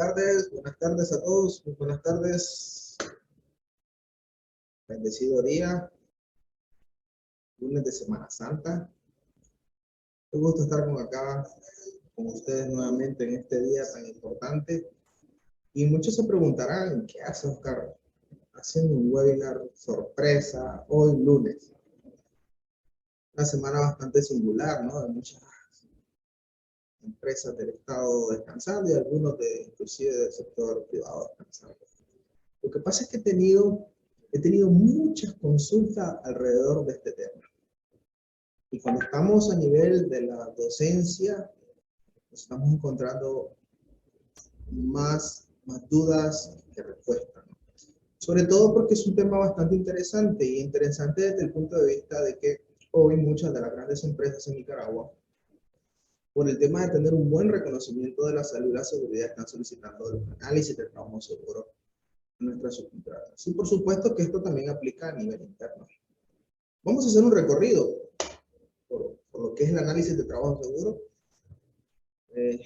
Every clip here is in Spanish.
buenas tardes a todos, muy buenas tardes, bendecido día, lunes de Semana Santa. Me gusta estar con ustedes nuevamente en este día tan importante. Y muchos se preguntarán, ¿qué hace Oscar haciendo un webinar sorpresa hoy lunes? Una semana bastante singular, ¿no? De muchas empresas del Estado descansando y algunos inclusive del sector privado descansando. Lo que pasa es que he tenido muchas consultas alrededor de este tema. Y cuando estamos a nivel de la docencia, nos estamos encontrando más dudas que respuestas, ¿no? Sobre todo porque es un tema bastante interesante y interesante desde el punto de vista de que hoy muchas de las grandes empresas en Nicaragua, por el tema de tener un buen reconocimiento de la salud y la seguridad, están solicitando los análisis de trabajo seguro en nuestras subcontratas. Y por supuesto que esto también aplica a nivel interno. Vamos a hacer un recorrido por lo que es el análisis de trabajo seguro. En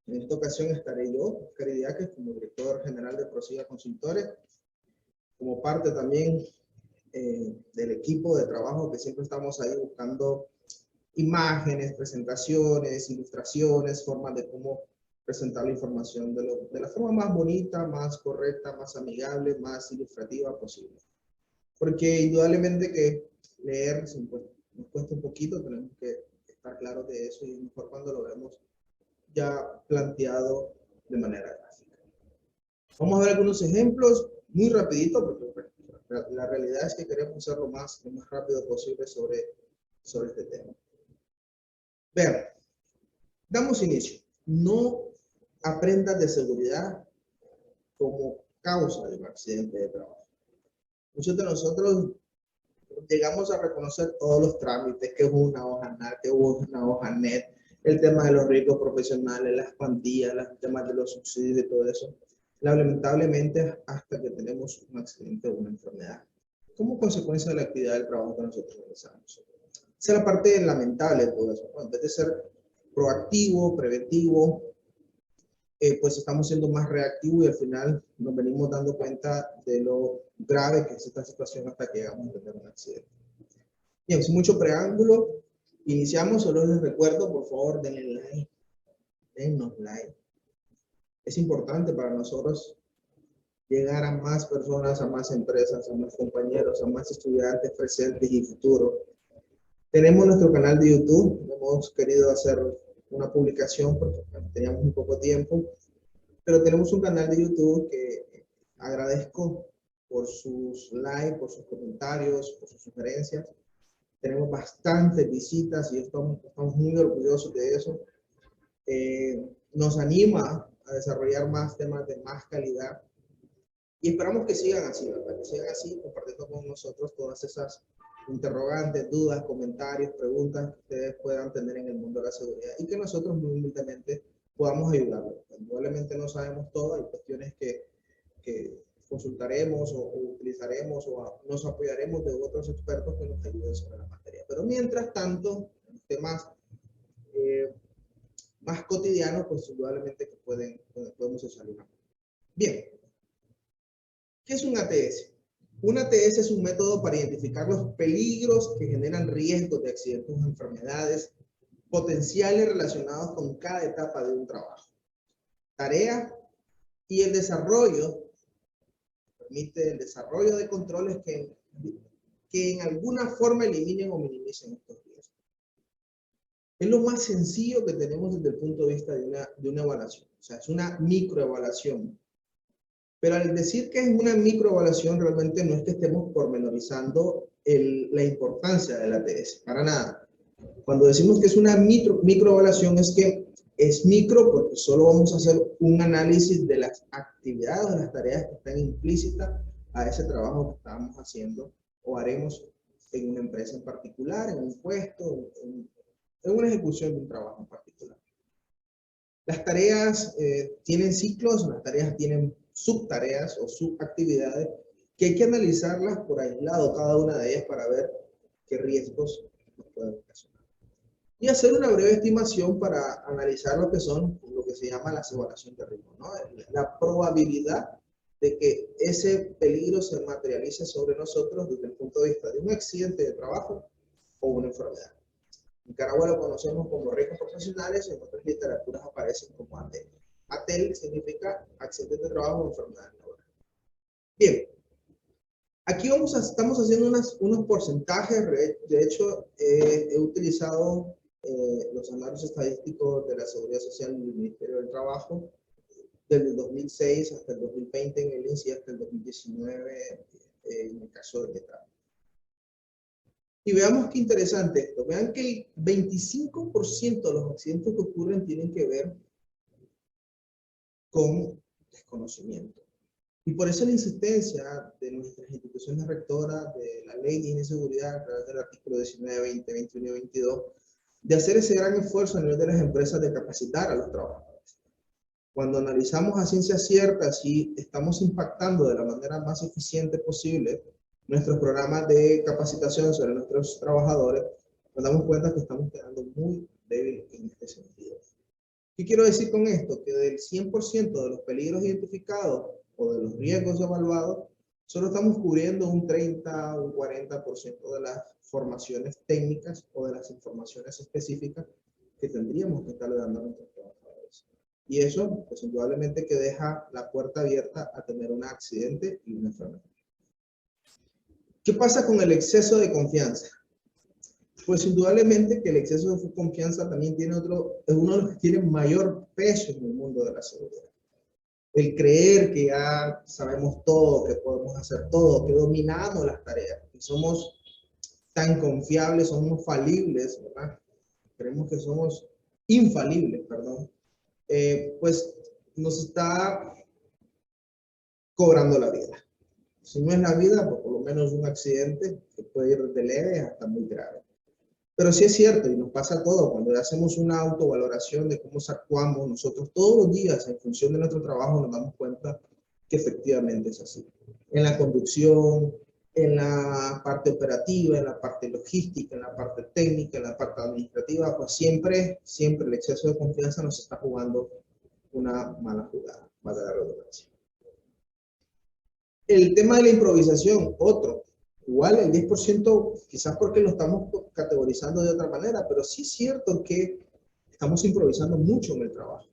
esta ocasión estaré yo, Oscar Idiáquez, como director general de Prosiga Consultores, como parte también del equipo de trabajo que siempre estamos ahí buscando imágenes, presentaciones, ilustraciones, formas de cómo presentar la información de la forma más bonita, más correcta, más amigable, más ilustrativa posible. Porque indudablemente que leer nos cuesta un poquito, tenemos que estar claros de eso y es mejor cuando lo vemos ya planteado de manera gráfica. Vamos a ver algunos ejemplos muy rapidito, porque la realidad es que queremos hacerlo lo más rápido posible sobre este tema. Vean, damos inicio. No aprendas de seguridad como causa de un accidente de trabajo. Muchos de nosotros llegamos a reconocer todos los trámites, que es una hoja NAT, que es una hoja NET, el tema de los riesgos profesionales, las plantillas, los temas de los subsidios y todo eso. Lamentablemente, hasta que tenemos un accidente o una enfermedad, como consecuencia de la actividad del trabajo que nosotros realizamos. Esa es la parte lamentable de todo eso, ¿no? En vez de ser proactivo, preventivo, pues estamos siendo más reactivos y al final nos venimos dando cuenta de lo grave que es esta situación hasta que llegamos a tener un accidente. Bien, sin mucho preámbulo, iniciamos. Solo les recuerdo, por favor, denle like, denos like. Es importante para nosotros llegar a más personas, a más empresas, a más compañeros, a más estudiantes presentes y futuros. Tenemos nuestro canal de YouTube. Hemos querido hacer una publicación porque teníamos un poco tiempo, pero tenemos un canal de YouTube que agradezco por sus likes, por sus comentarios, por sus sugerencias. Tenemos bastantes visitas y estamos muy orgullosos de eso. Nos anima a desarrollar más temas de más calidad y esperamos que sigan así, ¿verdad? Que sigan así, compartiendo con nosotros todas esas interrogantes, dudas, comentarios, preguntas que ustedes puedan tener en el mundo de la seguridad y que nosotros muy humildemente podamos ayudarlos. Probablemente no sabemos todo, hay cuestiones que consultaremos o utilizaremos o nos apoyaremos de otros expertos que nos ayuden sobre la materia. Pero mientras tanto, en temas más cotidianos, pues indudablemente que podemos usar una. Bien, ¿qué es un ATS? Un ATS es un método para identificar los peligros que generan riesgos de accidentes o enfermedades potenciales relacionados con cada etapa de un trabajo, tarea y el desarrollo. Permite el desarrollo de controles que en alguna forma eliminen o minimicen estos riesgos. Es lo más sencillo que tenemos desde el punto de vista de una evaluación. O sea, es una microevaluación. Pero al decir que es una microevaluación, realmente no es que estemos pormenorizando la importancia del ATS, para nada. Cuando decimos que es una microevaluación es que es micro porque solo vamos a hacer un análisis de las actividades o las tareas que están implícitas a ese trabajo que estábamos haciendo o haremos en una empresa en particular, en un puesto, en una ejecución de un trabajo en particular. Las tareas tienen ciclos, las tareas tienen subtareas o subactividades que hay que analizarlas por aislado cada una de ellas para ver qué riesgos nos pueden ocasionar. Y hacer una breve estimación para analizar lo que que se llama la evaluación de riesgo, ¿no? La probabilidad de que ese peligro se materialice sobre nosotros desde el punto de vista de un accidente de trabajo o una enfermedad. En Nicaragua lo conocemos como riesgos profesionales y en otras literaturas aparecen como ATEL. ATEL significa accidente de trabajo o enfermedad laboral. Bien, aquí estamos haciendo unos porcentajes. De hecho, he utilizado los análisis estadísticos de la Seguridad Social del Ministerio del Trabajo desde el 2006 hasta el 2020 en el INSI, hasta el 2019 en el caso de Metal. Y veamos qué interesante esto. Vean que el 25% de los accidentes que ocurren tienen que ver con desconocimiento. Y por eso la insistencia de nuestras instituciones rectoras, de la Ley de Higiene y Seguridad, a través del artículo 19, 20, 21 y 22, de hacer ese gran esfuerzo a nivel de las empresas de capacitar a los trabajadores. Cuando analizamos a ciencia cierta si estamos impactando de la manera más eficiente posible nuestros programas de capacitación sobre nuestros trabajadores, nos damos cuenta que estamos quedando muy débiles en este sentido. ¿Qué quiero decir con esto? Que del 100% de los peligros identificados o de los riesgos evaluados, solo estamos cubriendo un 30 o un 40% de las formaciones técnicas o de las informaciones específicas que tendríamos que estarle dando a nuestros trabajadores. Y eso, pues indudablemente que deja la puerta abierta a tener un accidente y una enfermedad. ¿Qué pasa con el exceso de confianza? Pues indudablemente que el exceso de confianza también tiene es uno de los que tiene mayor peso en el mundo de la seguridad. El creer que ya sabemos todo, que podemos hacer todo, que dominamos las tareas, que somos tan confiables, somos falibles, ¿verdad? Creemos que somos infalibles, perdón. Pues nos está cobrando la vida. Si no es la vida, pues por lo menos un accidente que puede ir de leve hasta muy grave. Pero sí es cierto, y nos pasa todo, cuando hacemos una autovaloración de cómo actuamos nosotros todos los días en función de nuestro trabajo, nos damos cuenta que efectivamente es así. En la conducción, en la parte operativa, en la parte logística, en la parte técnica, en la parte administrativa, pues siempre el exceso de confianza nos está jugando una mala jugada, para la redundancia. El tema de la improvisación, otro. Igual el 10%, quizás porque lo estamos categorizando de otra manera, pero sí es cierto que estamos improvisando mucho en el trabajo.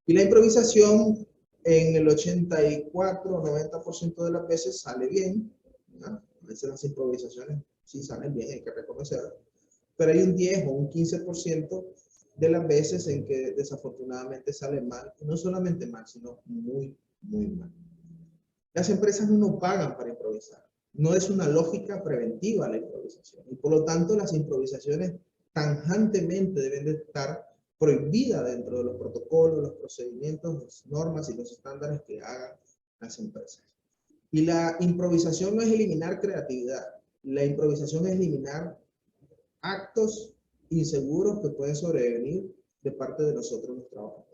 Y la improvisación en el 84 o 90% de las veces sale bien, ¿no? A veces las improvisaciones sí salen bien, hay que reconocerlo. Pero hay un 10 o un 15% de las veces en que desafortunadamente sale mal, y no solamente mal, sino muy, muy mal. Las empresas no nos pagan para improvisar. No es una lógica preventiva la improvisación. Y por lo tanto, las improvisaciones tajantemente deben de estar prohibidas dentro de los protocolos, los procedimientos, las normas y los estándares que hagan las empresas. Y la improvisación no es eliminar creatividad. La improvisación es eliminar actos inseguros que pueden sobrevenir de parte de nosotros los trabajadores.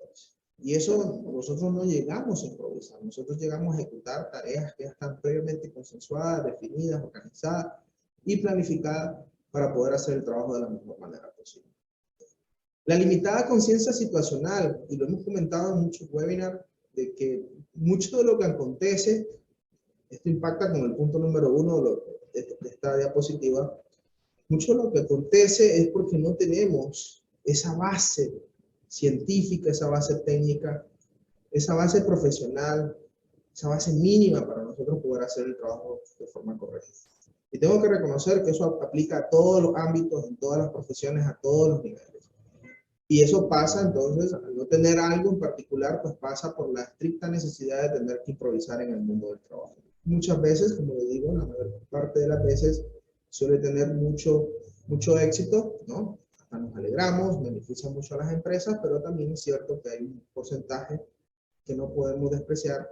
Y eso nosotros no llegamos a improvisar, nosotros llegamos a ejecutar tareas que ya están previamente consensuadas, definidas, organizadas y planificadas para poder hacer el trabajo de la mejor manera posible. La limitada conciencia situacional, y lo hemos comentado en muchos webinars, de que mucho de lo que acontece, esto impacta con el punto número 1 de esta diapositiva, mucho de lo que acontece es porque no tenemos esa base científica, esa base técnica, esa base profesional, esa base mínima para nosotros poder hacer el trabajo de forma correcta. Y tengo que reconocer que eso aplica a todos los ámbitos, en todas las profesiones, a todos los niveles. Y eso pasa entonces, al no tener algo en particular, pues pasa por la estricta necesidad de tener que improvisar en el mundo del trabajo. Muchas veces, como le digo, la mayor parte de las veces suele tener mucho éxito, ¿no? Hasta nos alegramos, beneficia mucho a las empresas, pero también es cierto que hay un porcentaje que no podemos despreciar,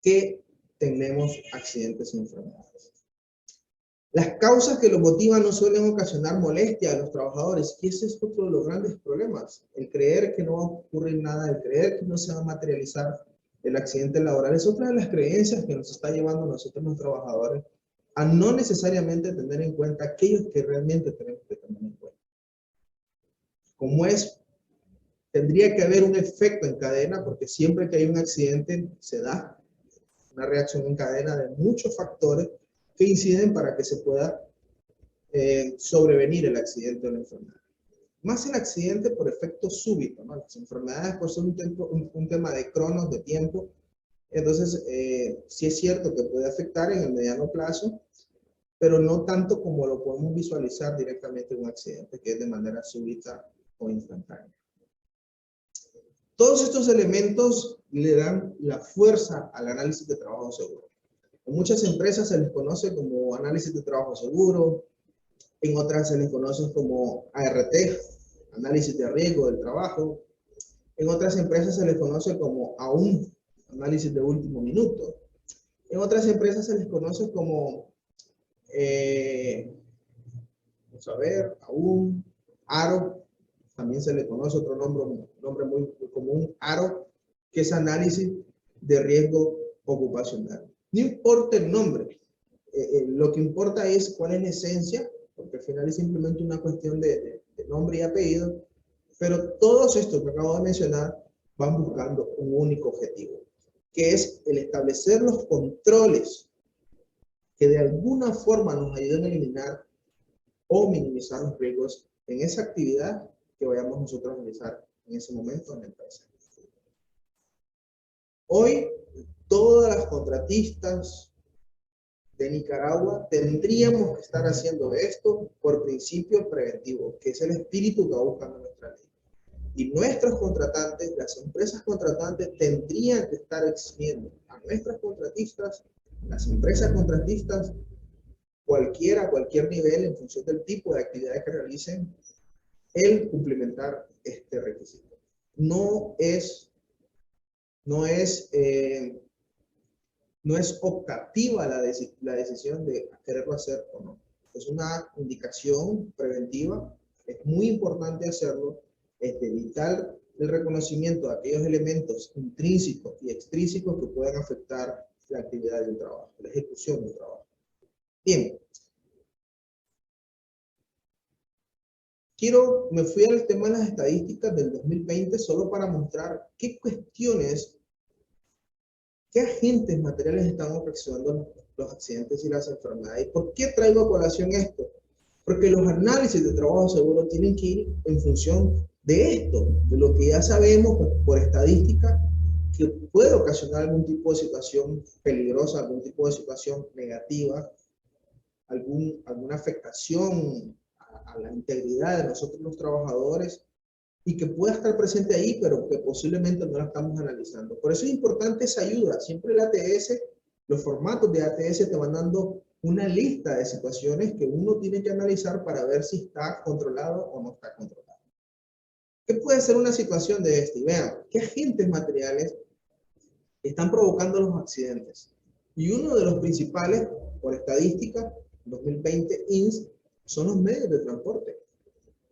que tenemos accidentes y enfermedades. Las causas que los motivan no suelen ocasionar molestia a los trabajadores, y ese es otro de los grandes problemas. El creer que no va a ocurrir nada, el creer que no se va a materializar el accidente laboral, es otra de las creencias que nos está llevando a nosotros los trabajadores a no necesariamente tener en cuenta aquellos que realmente tenemos que tener en cuenta. Como es tendría que haber un efecto en cadena, porque siempre que hay un accidente se da una reacción en cadena de muchos factores que inciden para que se pueda sobrevenir el accidente o la enfermedad. Más el accidente por efecto súbito, ¿no? Las enfermedades pues son un tema de cronos, de tiempo. Entonces, sí es cierto que puede afectar en el mediano plazo, pero no tanto como lo podemos visualizar directamente en un accidente, que es de manera súbita o instantánea. Todos estos elementos le dan la fuerza al análisis de trabajo seguro. En muchas empresas se les conoce como análisis de trabajo seguro, en otras se les conoce como ART, análisis de riesgo del trabajo, en otras empresas se les conoce como AUM, análisis de último minuto, en otras empresas se les conoce como, vamos a ver, AUM, ARO, también se le conoce otro nombre muy común, ARO, que es análisis de riesgo ocupacional. No importa el nombre, lo que importa es cuál es la esencia, porque al final es simplemente una cuestión de nombre y apellido, pero todos estos que acabo de mencionar van buscando un único objetivo, que es el establecer los controles que de alguna forma nos ayuden a eliminar o minimizar los riesgos en esa actividad que vayamos nosotros a realizar en ese momento en la empresa. Hoy, todas las contratistas de Nicaragua tendríamos que estar haciendo esto por principio preventivo, que es el espíritu que va buscando nuestra ley. Y nuestros contratantes, las empresas contratantes, tendrían que estar exigiendo a nuestras contratistas, las empresas contratistas, cualquier nivel, en función del tipo de actividades que realicen, el cumplimentar este requisito. No es optativa la decisión de quererlo hacer o no. Es una indicación preventiva, es muy importante hacerlo, es de vital el reconocimiento de aquellos elementos intrínsecos y extrínsecos que puedan afectar la actividad del trabajo, la ejecución del trabajo. Bien. Me fui al tema de las estadísticas del 2020 solo para mostrar qué cuestiones, qué agentes materiales están ocasionando los accidentes y las enfermedades. ¿Y por qué traigo a colación esto? Porque los análisis de trabajo seguro tienen que ir en función de esto, de lo que ya sabemos por estadística, que puede ocasionar algún tipo de situación peligrosa, algún tipo de situación negativa, alguna afectación a la integridad de nosotros los trabajadores, y que pueda estar presente ahí, pero que posiblemente no la estamos analizando. Por eso es importante esa ayuda. Siempre el ATS, los formatos de ATS te van dando una lista de situaciones que uno tiene que analizar para ver si está controlado o no está controlado. ¿Qué puede ser una situación de este? Y vean, ¿qué agentes materiales están provocando los accidentes? Y uno de los principales, por estadística, 2020 INS, son los medios de transporte.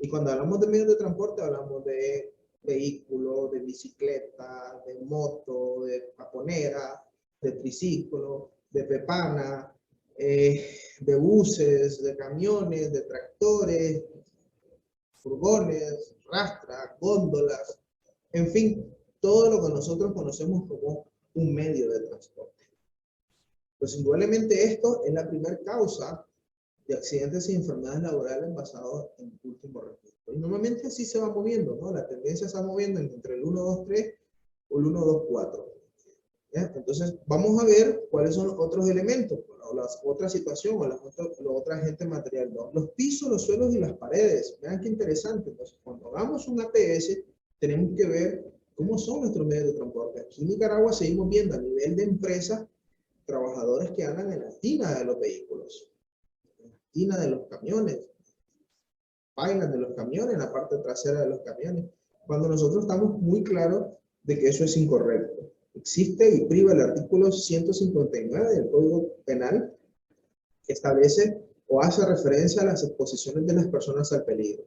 Y cuando hablamos de medios de transporte, hablamos de vehículos, de bicicleta, de moto, de paponera, de triciclo, de pepana, de buses, de camiones, de tractores, furgones, rastras, góndolas, en fin, todo lo que nosotros conocemos como un medio de transporte. Pues indudablemente esto es la primera causa de accidentes y enfermedades laborales basados en último registro. Y normalmente así se va moviendo, ¿no? La tendencia se va moviendo entre el 1-2-3 o el 1-2-4. ¿Ya? Entonces, vamos a ver cuáles son los otros elementos, o las otras situaciones, o los otros agentes materiales, ¿no? Los pisos, los suelos y las paredes. Vean qué interesante. Entonces, cuando hagamos un ATS, tenemos que ver cómo son nuestros medios de transporte. Aquí en Nicaragua seguimos viendo a nivel de empresa trabajadores que andan en la tina de los vehículos, de los camiones, vainas de los camiones, la parte trasera de los camiones, cuando nosotros estamos muy claros de que eso es incorrecto. Existe y priva el artículo 159 del Código Penal, que establece o hace referencia a las exposiciones de las personas al peligro.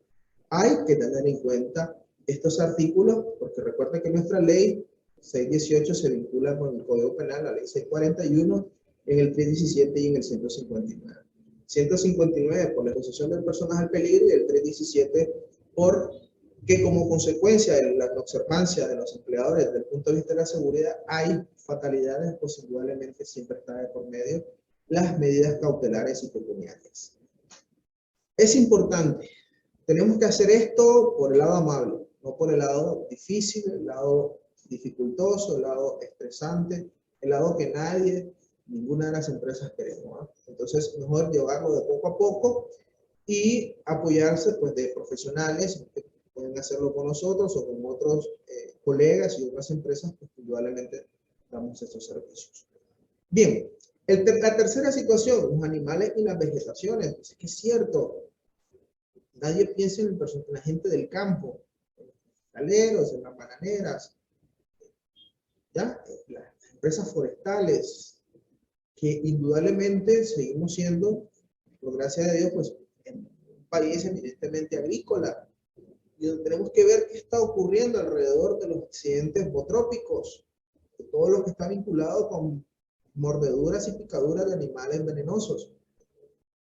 Hay que tener en cuenta estos artículos, porque recuerden que nuestra ley 618 se vincula con el Código Penal, la ley 641, en el 317 y en el 159. 159 por la exposición de personas al peligro y el 317 por que como consecuencia de la observancia de los empleadores desde el punto de vista de la seguridad hay fatalidades, pues indudablemente siempre está de por medio las medidas cautelares y pecuniarias. Es importante, tenemos que hacer esto por el lado amable, no por el lado difícil, el lado dificultoso, el lado estresante, el lado que nadie, ninguna de las empresas queremos, ¿eh? Entonces, mejor llevarlo de poco a poco y apoyarse pues, de profesionales que pueden hacerlo con nosotros o con otros colegas y otras empresas que indudablemente damos estos servicios. Bien, la tercera situación, los animales y las vegetaciones. Pues es que es cierto, nadie piensa en la gente del campo, en los caleros, en las bananeras, ¿ya? Las empresas forestales, que indudablemente seguimos siendo, por gracia de Dios, pues en un país eminentemente agrícola, y donde tenemos que ver qué está ocurriendo alrededor de los accidentes botrópicos, de todo lo que está vinculado con mordeduras y picaduras de animales venenosos.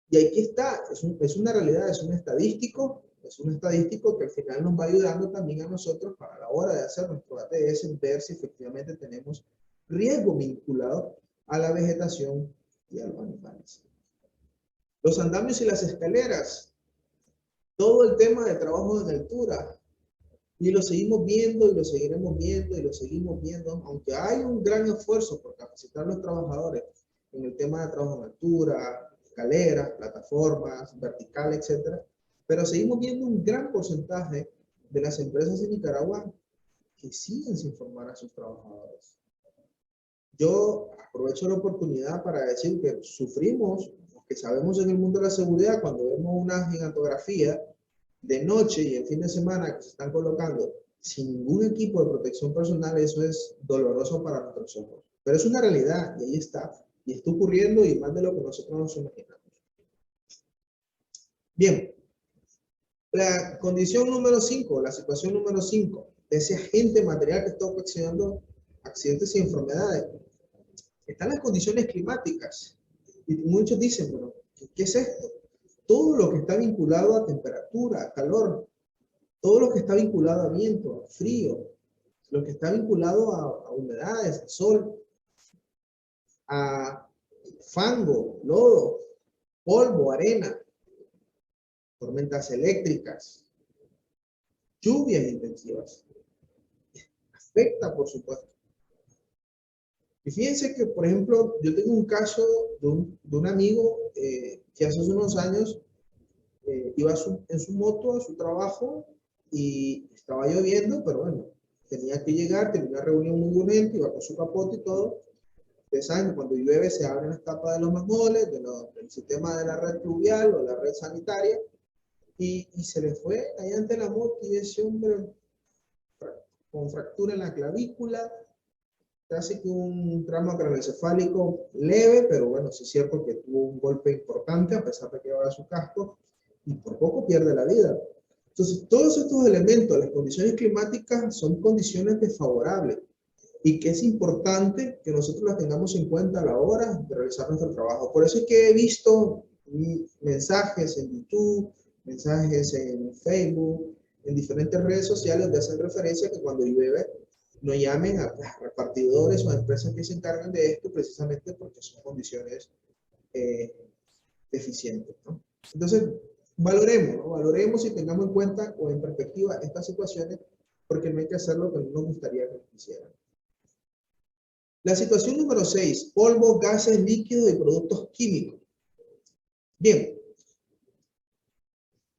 Y aquí está, es una realidad, es un estadístico que al final nos va ayudando también a nosotros para la hora de hacer nuestro ATS, ver si efectivamente tenemos riesgo vinculado a la vegetación y a los animales. Los andamios y las escaleras, todo el tema de trabajo en altura, y lo seguimos viendo y lo seguiremos viendo y lo seguimos viendo, aunque hay un gran esfuerzo por capacitar a los trabajadores en el tema de trabajo en altura, escaleras, plataformas, vertical, etc. Pero seguimos viendo un gran porcentaje de las empresas en Nicaragua que siguen sin formar a sus trabajadores. Yo aprovecho la oportunidad para decir que sufrimos, que sabemos en el mundo de la seguridad, cuando vemos una gigantografía de noche y el fin de semana que se están colocando sin ningún equipo de protección personal, eso es doloroso para nuestros ojos. Pero es una realidad y ahí está. Y está ocurriendo y más de lo que nosotros nos imaginamos. Bien. La condición número 5, la situación número 5, de ese agente material que está ocasionando accidentes y enfermedades, están las condiciones climáticas. Y muchos dicen, bueno, ¿qué es esto? Todo lo que está vinculado a temperatura, a calor, todo lo que está vinculado a viento, a frío, lo que está vinculado a humedades, a sol, a fango, lodo, polvo, arena, tormentas eléctricas, lluvias intensivas. Afecta, por supuesto. Y fíjense que, por ejemplo, yo tengo un caso de un amigo que hace unos años iba en su moto a su trabajo y estaba lloviendo, pero bueno, tenía que llegar, tenía una reunión muy urgente, iba con su capote y todo. Ustedes saben que cuando llueve se abren las tapas de los manholes, del sistema de la red pluvial o la red sanitaria, y se le fue ahí ante la moto y ese hombre con fractura en la clavícula, casi que un trauma craneoencefálico leve, pero bueno, sí es cierto que tuvo un golpe importante a pesar de que llevaba su casco y por poco pierde la vida. Entonces, todos estos elementos, las condiciones climáticas son condiciones desfavorables y que es importante que nosotros las tengamos en cuenta a la hora de realizar nuestro trabajo. Por eso es que he visto mensajes en YouTube, mensajes en Facebook, en diferentes redes sociales donde hacen referencia a que cuando llueve no llamen a repartidores o a empresas que se encargan de esto precisamente porque son condiciones deficientes, ¿no? Entonces, valoremos, ¿no? Valoremos y tengamos en cuenta o en perspectiva estas situaciones porque no hay que hacer lo que no nos gustaría que hicieran. La situación número 6, polvo, gases, líquidos y productos químicos. Bien,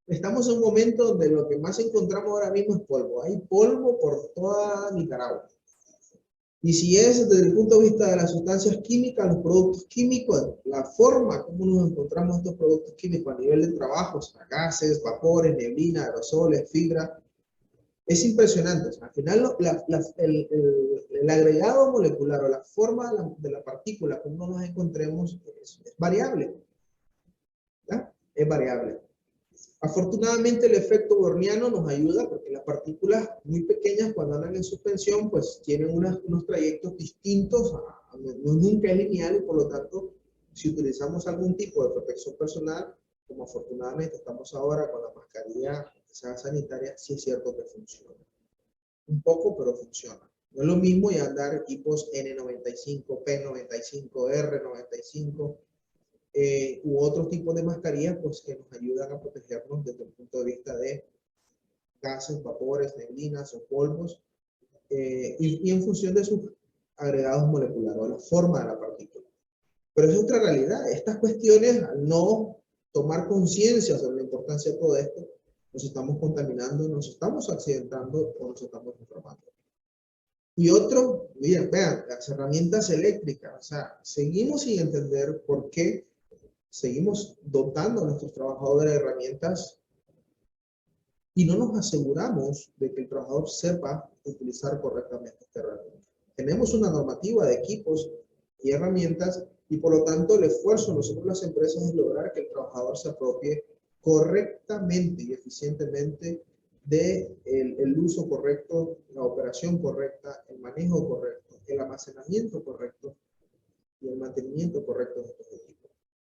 estamos en un momento donde lo que más encontramos ahora mismo es polvo. Hay polvo por toda Nicaragua. Y si es desde el punto de vista de las sustancias químicas, los productos químicos, la forma como nos encontramos estos productos químicos a nivel de trabajo, o sea, gases, vapores, neblina, aerosoles, fibra, es impresionante. O sea, al final el agregado molecular o la forma de la partícula como nos encontremos es variable. ¿Ya? Es variable. Afortunadamente el efecto Browniano nos ayuda porque las partículas muy pequeñas cuando andan en suspensión pues tienen unos trayectos distintos, nunca es lineal y por lo tanto si utilizamos algún tipo de protección personal, como afortunadamente estamos ahora con la mascarilla sea sanitaria, sí es cierto que funciona. Un poco, pero funciona. No es lo mismo ya andar equipos N95, P95, R95 u otros tipos de mascarillas pues, que nos ayudan a protegernos desde el punto de vista de gases, vapores, neblinas o polvos y en función de sus agregados moleculares o la forma de la partícula. Pero es otra realidad. Estas cuestiones, al no tomar conciencia sobre la importancia de todo esto, nos estamos contaminando, nos estamos accidentando o nos estamos enfermando. Y otro, miren, vean, las herramientas eléctricas, o sea, seguimos sin entender por qué seguimos dotando a nuestros trabajadores de herramientas y no nos aseguramos de que el trabajador sepa utilizar correctamente esta herramienta. Tenemos una normativa de equipos y herramientas y por lo tanto el esfuerzo de nosotros las empresas es lograr que el trabajador se apropie correctamente y eficientemente del uso correcto, la operación correcta, el manejo correcto, el almacenamiento correcto y el mantenimiento correcto de estos equipos.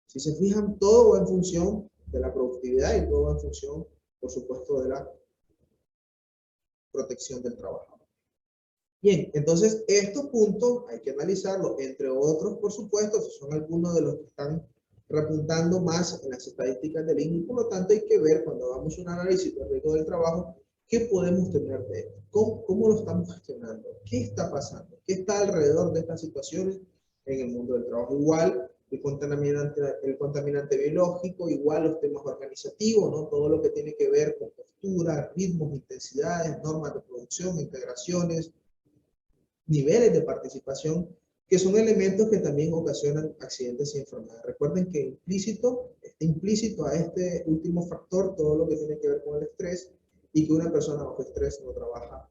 Si se fijan, todo va en función de la productividad y todo va en función, por supuesto, de la protección del trabajador. Bien, entonces estos puntos hay que analizarlos, entre otros, por supuesto, son algunos de los que están repuntando más en las estadísticas del INE, por lo tanto hay que ver cuando hagamos un análisis del riesgo del trabajo, qué podemos tener de esto, cómo lo estamos gestionando, qué está pasando, qué está alrededor de estas situaciones en el mundo del trabajo. Igual el contaminante biológico, igual los temas organizativos, ¿no? Todo lo que tiene que ver con postura, ritmos, intensidades, normas de producción, integraciones, niveles de participación, que son elementos que también ocasionan accidentes y enfermedades. Recuerden que está implícito a este último factor todo lo que tiene que ver con el estrés y que una persona bajo estrés no trabaja